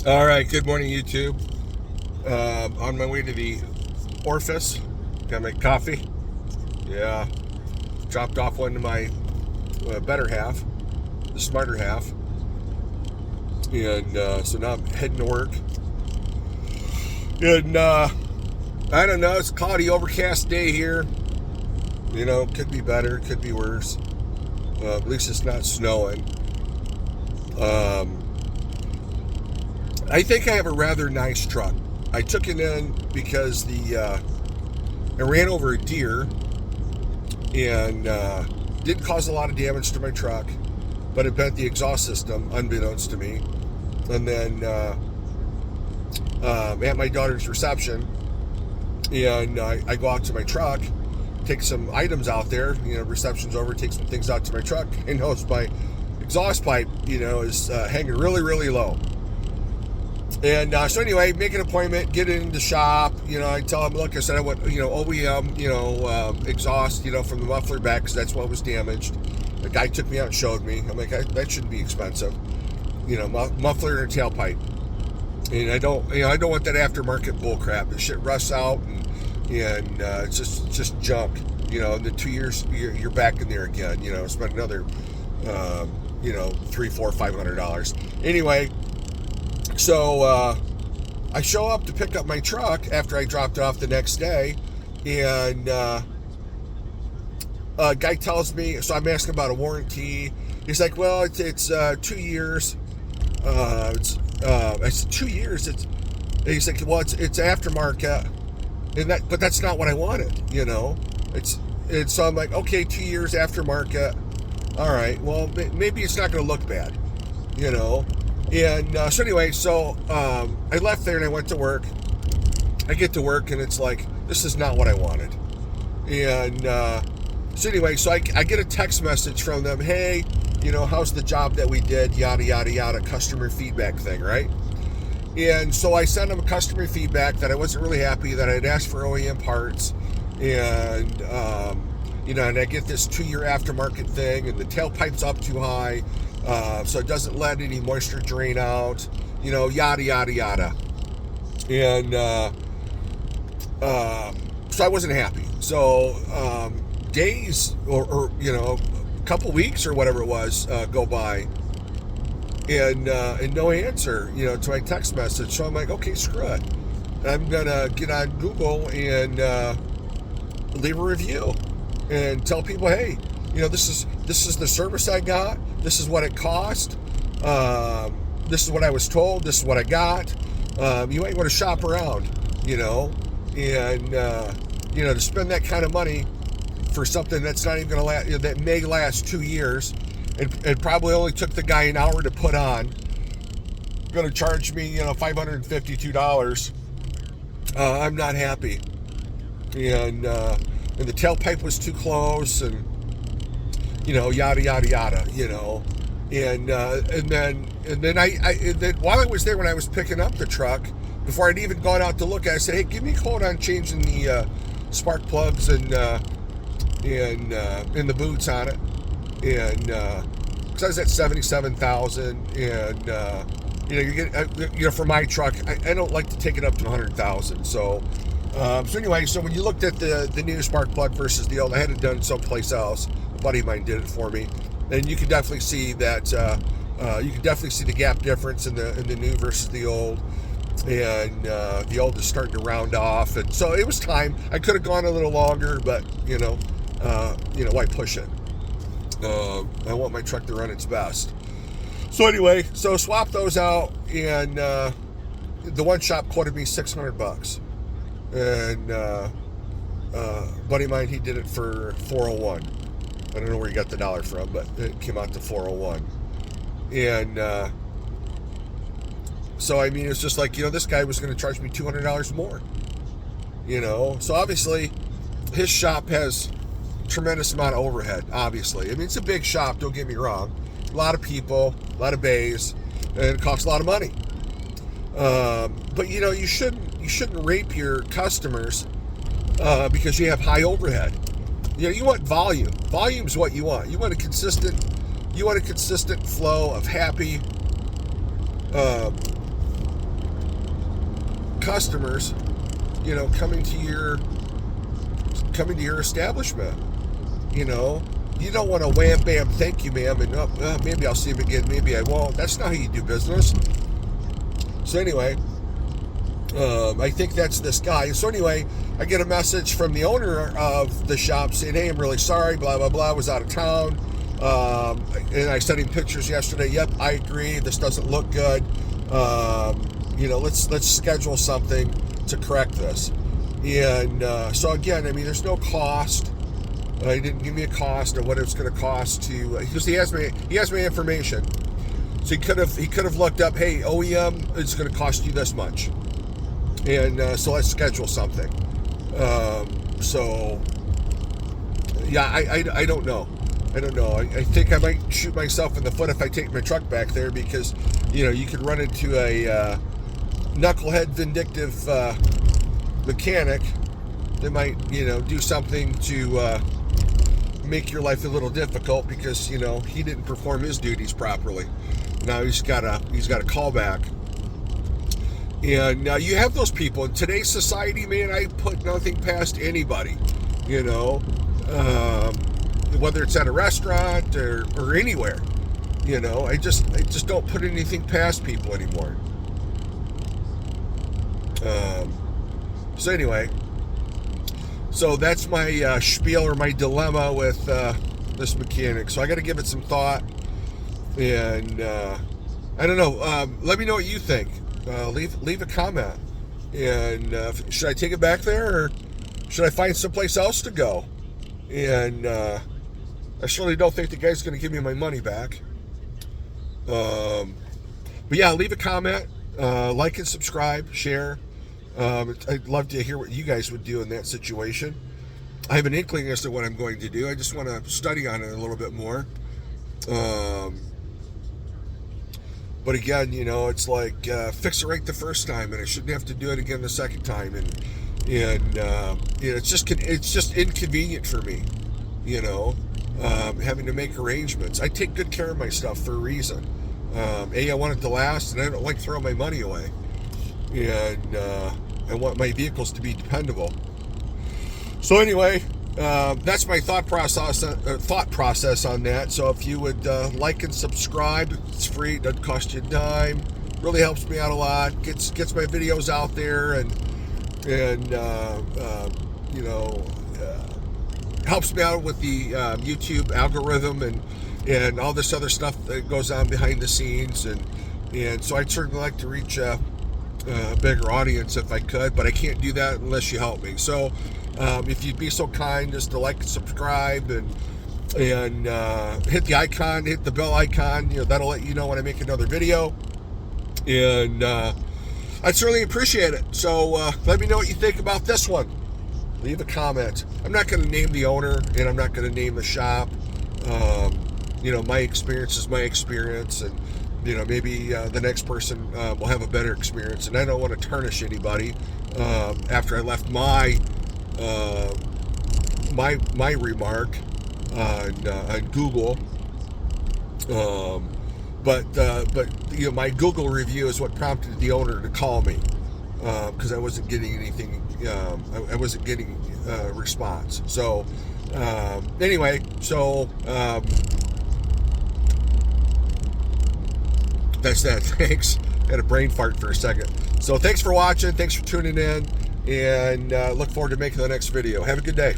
All right, good morning, YouTube. On my way to the orifice, gotta make coffee. Yeah, dropped off one to my better half, the smarter half, and so now I'm heading to work. And I don't know, it's a cloudy, overcast day here. You know, could be better, could be worse. At least it's not snowing. Um, I think I have a rather nice truck. I took it in because I ran over a deer and didn't cause a lot of damage to my truck, but it bent the exhaust system unbeknownst to me. And then at my daughter's reception, and I go out to my truck, take some items out there. You know, reception's over, take some things out to my truck, and notice my exhaust pipe, is hanging really, really low. And so anyway, make an appointment, get in the shop. I tell them, look, I said I want, OEM, exhaust, from the muffler back because that's what was damaged. The guy took me out and showed me. I'm like, that shouldn't be expensive. Muffler and a tailpipe. And I don't want that aftermarket bull crap. The shit rusts out and it's just junk. In the 2 years you're back in there again. Spend another, $300, $400, $500. Anyway. So I show up to pick up my truck after I dropped it off the next day, and a guy tells me, so I'm asking about a warranty. He's like, well, it's 2 years. I said, 2 years? He's like, well, it's aftermarket, but that's not what I wanted, And so I'm like, okay, 2 years aftermarket. All right, well, maybe it's not going to look bad, And so anyway, I left there and I went to work. I get to work and it's like, this is not what I wanted. And so anyway, so I get a text message from them. Hey, how's the job that we did? Yada, yada, yada, customer feedback thing, right? And so I sent them a customer feedback that I wasn't really happy, that I'd asked for OEM parts. And, and I get this 2 year aftermarket thing and the tailpipe's up too high. So it doesn't let any moisture drain out, yada, yada, yada. And so I wasn't happy. So days or a couple weeks or whatever it was go by, and no answer, to my text message. So I'm like, okay, screw it. I'm going to get on Google and leave a review and tell people, hey, this is the service I got. This is what it cost. This is what I was told. This is what I got. You might want to shop around, and to spend that kind of money for something that's not even going to last, that may last 2 years, and probably only took the guy an hour to put on. Going to charge me, $552. I'm not happy, and the tailpipe was too close, and yada, yada, yada, and then while I was there, when I was picking up the truck, before I'd even gone out to look at it, I said, hey, give me a quote on changing the spark plugs and the boots on it, and because I was at 77,000, and you get for my truck, I don't like to take it up to 100,000, so anyway, so when you looked at the new spark plug versus the old, I had it done someplace else. A buddy of mine did it for me, and you can definitely see that. You can definitely see the gap difference in the new versus the old, and the old is starting to round off. And so it was time. I could have gone a little longer, but why push it? I want my truck to run its best. So anyway, so swap those out, and the one shop quoted me $600. And buddy of mine, he did it for $401. I don't know where he got the dollar from, but it came out to $401. And so I mean, it's just like, this guy was going to charge me $200 more. So obviously his shop has tremendous amount of overhead. Obviously, I mean, it's a big shop. Don't get me wrong. A lot of people, a lot of bays, and it costs a lot of money. But you shouldn't rape your customers because you have high overhead. You want volume. Volume's what you want. You want a consistent flow of happy customers, you know, coming to your establishment. You know, you don't want to wham bam, thank you, ma'am, and maybe I'll see him again, maybe I won't. That's not how you do business. So anyway, I think that's this guy. So anyway, I get a message from the owner of the shop saying, "Hey, I'm really sorry, blah blah blah. I was out of town." And I sent him pictures yesterday. Yep, I agree. This doesn't look good. You know, let's schedule something to correct this. And so again, I mean, there's no cost. He didn't give me a cost of what it was going to cost to. Because he has my information, so he could have looked up. Hey, OEM is going to cost you this much, and so let's schedule something. So yeah, I don't know. I don't know. I think I might shoot myself in the foot if I take my truck back there, because, you know, you could run into a knucklehead, vindictive mechanic that might, you know, do something to make your life a little difficult because, you know, he didn't perform his duties properly. Now he's got a callback. And you have those people in today's society, man. I put nothing past anybody, you know. Whether it's at a restaurant or anywhere, you know, I just don't put anything past people anymore. So anyway, so that's my spiel or my dilemma with this mechanic. So I got to give it some thought, and I don't know. Let me know what you think. Leave a comment, and should I take it back there, or should I find someplace else to go? And I surely don't think the guy's going to give me my money back. But yeah, leave a comment, like and subscribe, share. I'd love to hear what you guys would do in that situation. I have an inkling as to what I'm going to do. I just want to study on it a little bit more. But again, you know, it's like fix it right the first time, and I shouldn't have to do it again the second time. And you know, it's just inconvenient for me, you know. Having to make arrangements. I take good care of my stuff for a reason. I want it to last, and I don't like throwing my money away. And I want my vehicles to be dependable. So anyway, that's my thought process on that. So if you would like and subscribe, it's free. It doesn't cost you a dime. Really helps me out a lot. Gets my videos out there, and you know. Helps me out with the YouTube algorithm and all this other stuff that goes on behind the scenes, and so I'd certainly like to reach a bigger audience if I could, but I can't do that unless you help me. So if you'd be so kind just to like and subscribe and hit the icon, hit the bell icon, you know, that'll let you know when I make another video, and I'd certainly appreciate it. So let me know what you think about this one. Leave a comment. I'm not going to name the owner, and I'm not going to name the shop. You know, my experience is my experience, and, you know, maybe the next person will have a better experience. And I don't want to tarnish anybody after I left my remark on Google. But you know, my Google review is what prompted the owner to call me, because I wasn't getting anything. I wasn't getting response. So anyway, so that's that. Thanks. I had a brain fart for a second. So thanks for watching. Thanks for tuning in, and look forward to making the next video. Have a good day.